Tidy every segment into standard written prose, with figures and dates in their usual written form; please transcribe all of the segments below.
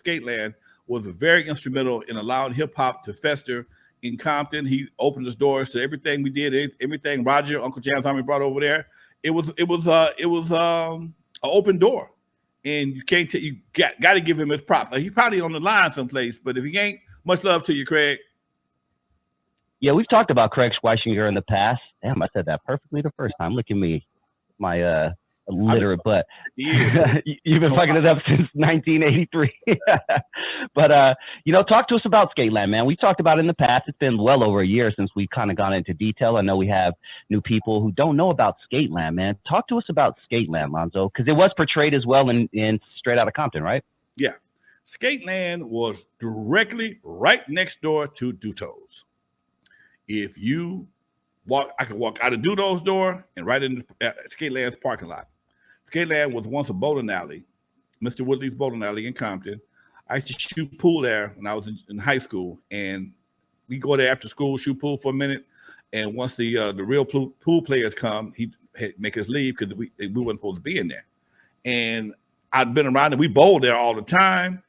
Skateland was very instrumental in allowing hip hop to fester in Compton. He opened his doors to everything we did, everything Roger, Uncle Jam's Army brought over there. It was an open door, and you can't you got to give him his props. Like, he's probably on the line someplace, but if he ain't, much love to you, Craig. Yeah, we've talked about Craig Schweisinger in the past. Damn, I said that perfectly the first time. Look at me, my illiterate butt. You've been fucking it up since 1983. But, talk to us about Skateland, man. We talked about it in the past. It's been well over a year since we've kind of gone into detail. I know we have new people who don't know about Skateland, man. Talk to us about Skateland, Lonzo, because it was portrayed as well in Straight Outta Compton, right? Yeah. Skateland was directly right next door to Duto's. If you I could walk out of Duto's door and right into Skateland's parking lot. Skateland was once a bowling alley, Mr. Woodley's bowling alley in Compton. I used to shoot pool there when I was in high school, and we go there after school, shoot pool for a minute, and once the real pool players come, he'd make us leave because we weren't supposed to be in there. And I'd been around, and we bowled there all the time.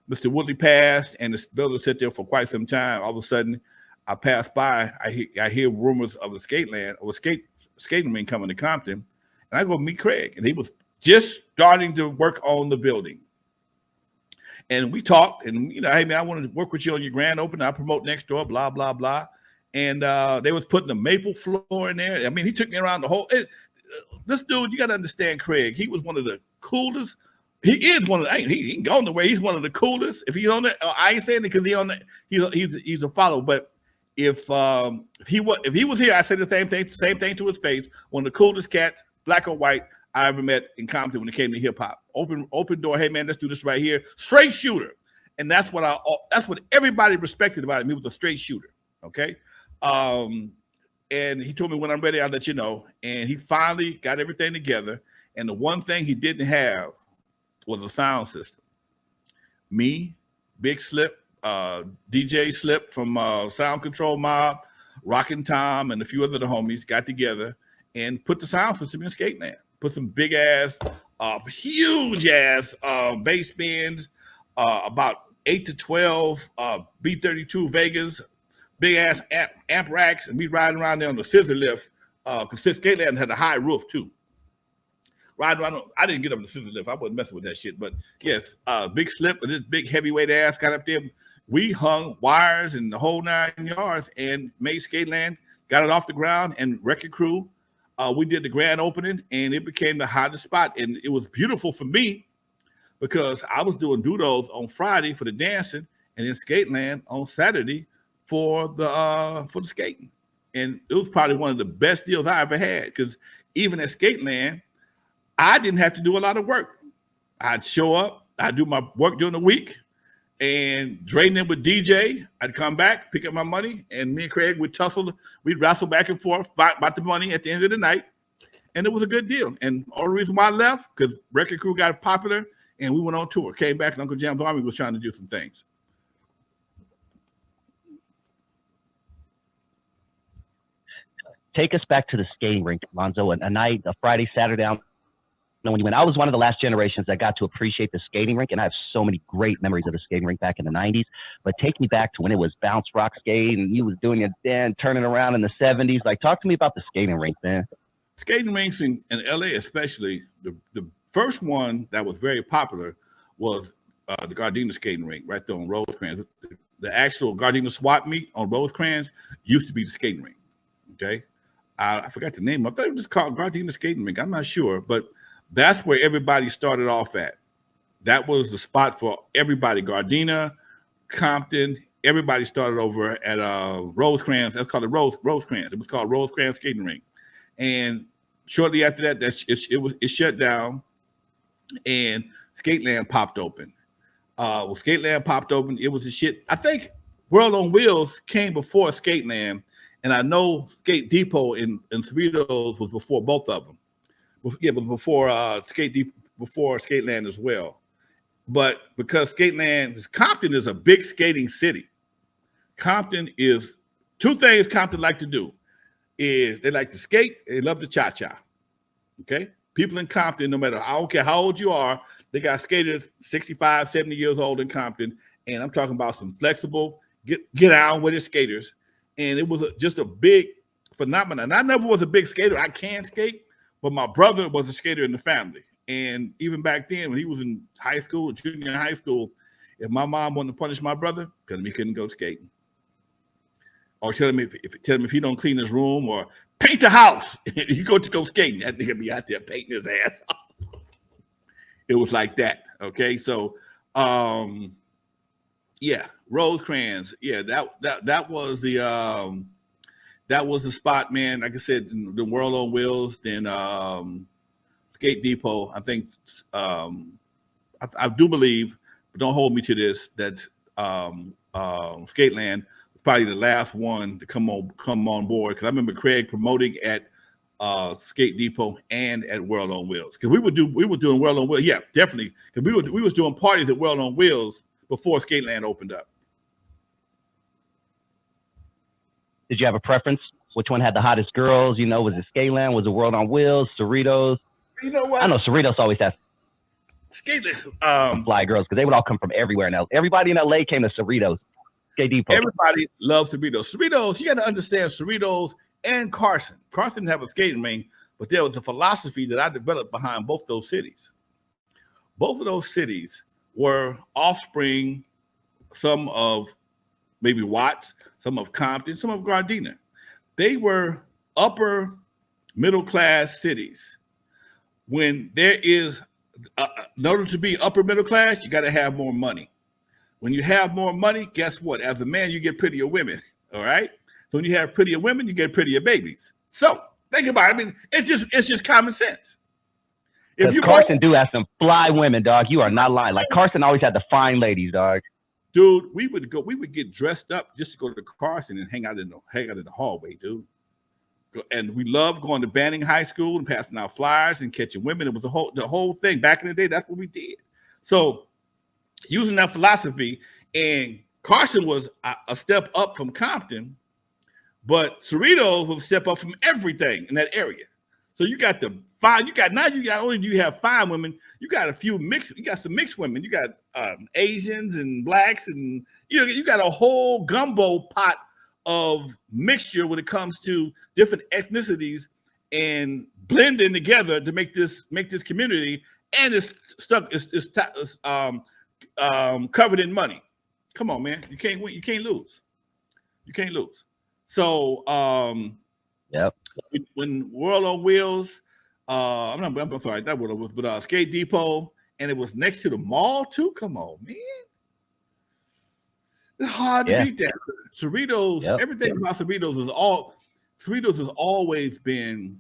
Mr. Woodley passed, and the building sat there for quite some time. All of a sudden, I passed by. I hear rumors of a Skateland or skating rink coming to Compton, and I go meet Craig, and he was just starting to work on the building. And we talked, and hey man, I want to work with you on your grand opening. I promote next door, blah blah blah. And they was putting a maple floor in there. I mean, he took me around the whole. This dude, you got to understand, Craig. He was one of the coolest. He is one of the. He ain't going nowhere. He's one of the coolest. If he's on it, I ain't saying it because he's a follower, but. If he was here, I said the same thing to his face. One of the coolest cats, black or white, I ever met in Compton when it came to hip hop. Open door. Hey man, let's do this right here. Straight shooter, and that's what everybody respected about him. He was a straight shooter. Okay, and he told me when I'm ready, I'll let you know. And he finally got everything together. And the one thing he didn't have was a sound system. Me, Big Slip. DJ Slip from Sound Control Mob, Rockin' Tom, and a few other homies got together and put the sound system in Skateland. Put some big ass, huge ass bass bins, about 8 to 12 B32 Vegas, big ass amp racks, and we riding around there on the scissor lift because Skateland had a high roof too. Riding around, I didn't get up the scissor lift. I wasn't messing with that shit. But yes, Big Slip with this big heavyweight ass got up there. We hung wires and the whole 9 yards and made Skateland, got it off the ground, and Record Crew. We did the grand opening, and it became the hottest spot. And it was beautiful for me because I was doing doodles on Friday for the dancing, and then Skateland on Saturday for the skating. And it was probably one of the best deals I ever had because even at Skateland, I didn't have to do a lot of work. I'd show up, I'd do my work during the week, and drain them with DJ. I'd come back, pick up my money, and me and Craig would tussle. We'd wrestle back and forth about the money at the end of the night, and it was a good deal. And all the reason why I left, because Record Crew got popular, and we went on tour. Came back, and Uncle Jam's Army was trying to do some things. Take us back to the skating rink, Lonzo. A night, a Friday, Saturday. When you went, I was one of the last generations that got to appreciate the skating rink, and I have so many great memories of the skating rink back in the 90s. But take me back to when it was bounce rock skate, and you was doing it then, turning around in the 70s. Like, talk to me about the skating rink, man. Skating rinks in LA, especially, the first one that was very popular was the Gardena skating rink right there on Rosecrans. The actual Gardena swap meet on Rosecrans used to be the skating rink. Okay, I forgot the name. I thought it was just called Gardena skating rink. I'm not sure, but that's where everybody started off at. That was the spot for everybody. Gardena, Compton, everybody started over at Rosecrans. That's called Rosecrans. It was called Rosecrans Skating Rink. And shortly after that, it shut down, and Skateland popped open. When Skateland popped open, it was a shit. I think World on Wheels came before Skateland, and I know Skate Depot in Cerritos was before both of them. Yeah, but before Skateland as well. But because Compton is a big skating city. Compton is two things Compton like to do is they like to skate, they love to cha-cha. Okay? People in Compton, no matter, I don't care how old you are, They got skaters 65, 70 years old in Compton, and I'm talking about some flexible, get on with it skaters. And it was just a big phenomenon. I never was a big skater. I can skate, but my brother was a skater in the family. And even back then, when he was in high school, junior high school, if my mom wanted to punish my brother, because he couldn't go skating, or tell him if he don't clean his room or paint the house, you go skating, that nigga be out there painting his ass off. It was like that. Okay, so yeah, Rosecrans. Yeah, that was the spot, man. Like I said, the World on Wheels, then Skate Depot. I think I do believe, but don't hold me to this, that Skateland was probably the last one to come on board, because I remember Craig promoting at Skate Depot and at World on Wheels, because we were doing World on Wheels. Yeah, definitely, because we was doing parties at World on Wheels before Skateland opened up. Did you have a preference? Which one had the hottest girls? You know, was it Skateland? Was it World on Wheels? Cerritos? You know what? I know Cerritos always has Skateland. Fly girls, because they would all come from everywhere. Now everybody in LA came to Cerritos. Skate Depot. Everybody loves Cerritos. Cerritos, you got to understand, Cerritos and Carson. Carson didn't have a skating ring, but there was a philosophy that I developed behind both those cities. Both of those cities were offspring, some of maybe Watts, some of Compton, some of Gardena. They were upper middle class cities. When there is, in order to be upper middle class, you got to have more money. When you have more money, guess what? As a man, you get prettier women. All right. So when you have prettier women, you get prettier babies. So think about it. I mean, it's just common sense. If you Carson do have some fly women, dog. You are not lying. Like Carson always had the fine ladies, dog. Dude, we would get dressed up just to go to Carson and hang out in the hallway, dude. And we loved going to Banning High School and passing out flyers and catching women. It was the whole thing back in the day. That's what we did. So using that philosophy, and Carson was a step up from Compton, but Cerritos was a step up from everything in that area. So you got the fine. You have fine women. You got a few mixed. You got some mixed women. You got Asians and blacks, and you got a whole gumbo pot of mixture when it comes to different ethnicities and blending together to make this community. And it's covered in money. Come on, man. You can't win. You can't lose. You can't lose. So yep. When World on Wheels, I'm sorry, that World on Wheels, but Skate Depot, and it was next to the mall too. Come on, man. It's hard to beat that. Cerritos, everything about Cerritos has always been